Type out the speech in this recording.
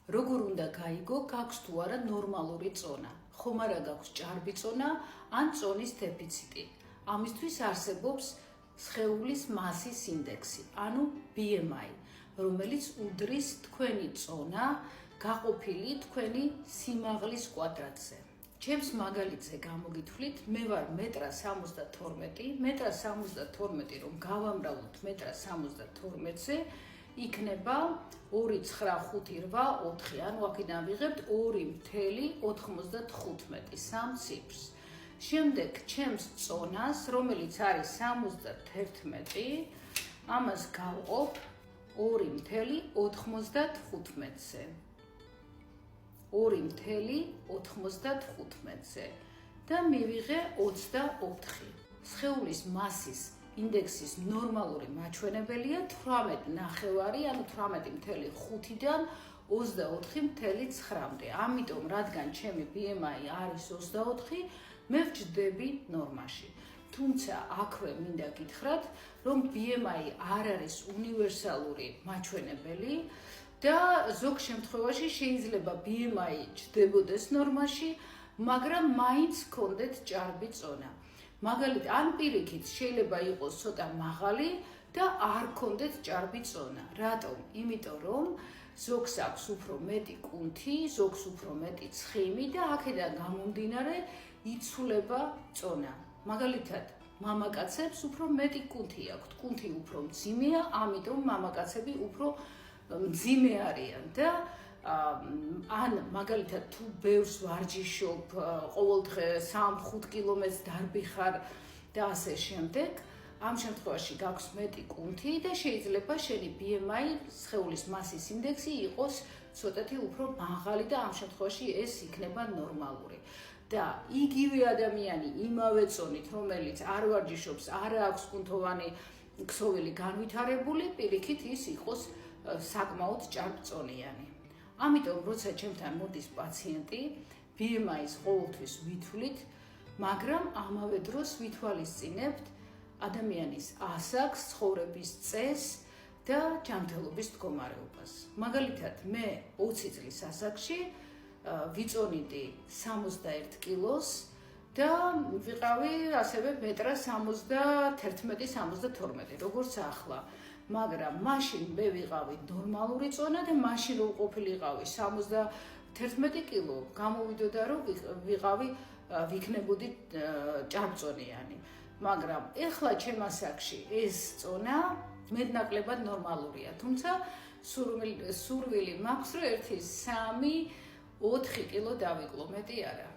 როგორ უნდა გაიგო, გაქვს თუ არა ნორმალური წონა, ხომ არა გაქვს ჭარბი წონა ან წონის დეფიციტი. ამისთვის არსებობს სხეულის მასის ინდექსი, ანუ BMI, რომელიც უდრის თქვენი წონა გაყოფილი თქვენი სიმაღლის კვადრატზე. ჩემს მაგალითზე გამოგითვლით, მე ვარ 1.72 m, 1.72 რომ გავამრავლოთ 1.72-ზე, იქნება 2,958, ანუ აქედან ვიღებთ 2,95 სამ ციფრს. შემდეგ ჩემს წონას, რომელიც არის 71, ამას გავყოფ 2,95-ზე. 2,95-ზე და მივიღე 24. სხეულის მასის ინდექსის ნორმალური მაჩვენებელია 18,9, ანუ 18,5-დან 24,9-მდე. ამიტომ, რადგან ჩემი BMI არის 24, მე ვჯდები ნორმაში. თუმცა აქვე მინდა გითხრათ, რომ BMI არ არის უნივერსალური მაჩვენებელი და ზოგ შემთხვევაში შეიძლება BMI ჯდებოდეს ნორმაში, მაგრამ მაინც გქონდეთ ჭარბი წონა. მაგალითად, ან პირიქით შეიძლება იყოს ცოტა მაღალი და არ გქონდეთ ჭარბი წონა. რატომ? იმიტომ რომ ზოგს აქვს უფრო მეტი კუნთი, ზოგს უფრო მეტი ცხიმი და აქედან გამომდინარე იცვლება წონა. მაგალითად, მამაკაცებს უფრო მეტი კუნთი აქვთ, კუნთი უფრო მძიმეა, ამიტომ მამაკაცები უფრო მძიმე არიან და ან მაგალითად თუ ბევრს ვარჯიშობ, ყოველდღე 3-5 კილომეტრს დარბიხარ და ასე შემდეგ, ამ შემთხვევაში გაქვს მეტი კუნთი და შეიძლება შენი BMI, სხეულის მასის ინდექსი იყოს ცოტათი უფრო მაღალი და ამ შემთხვევაში ეს იქნება ნორმალური. და იგივე ადამიანი იმავე წონით, რომელიც არ ვარჯიშობს, არ აქვს კუნთოვანი ქსოვილი განვითარებული, პირიქით ის იყოს საკმაოდ ჭარბწონიანი. ამიტომ, როცა ჩემთან მოდის პაციენტი, BMI-ს ყოველთვის ვითვლით, მაგრამ ამავე დროს ვითვალისწინებთ ადამიანის ასაკს, ცხოვრების წესს და ჯანმრთელობის მდგომარეობას. მაგალითად, მე 20 წლის ასაკში ვიწონიდი 61 კილოს და ვიყავი ასევე 1.71-72, როგორც ახლა. მაგრამ მაშინ მე ვიყავი ნორმალური წონა და მაშინ რომ ყოფილიყავი 71 კილო, გამოვიდოდა რომ ვიქნებოდი ჭარბწონიანი. მაგრამ ეხლა ჩემ ასაკში ეს წონა მეტნაკლებად ნორმალურია, თუმცა სურვილი მაქვს რომ 1-3-4 კილო დავიკლო, მეტი არა.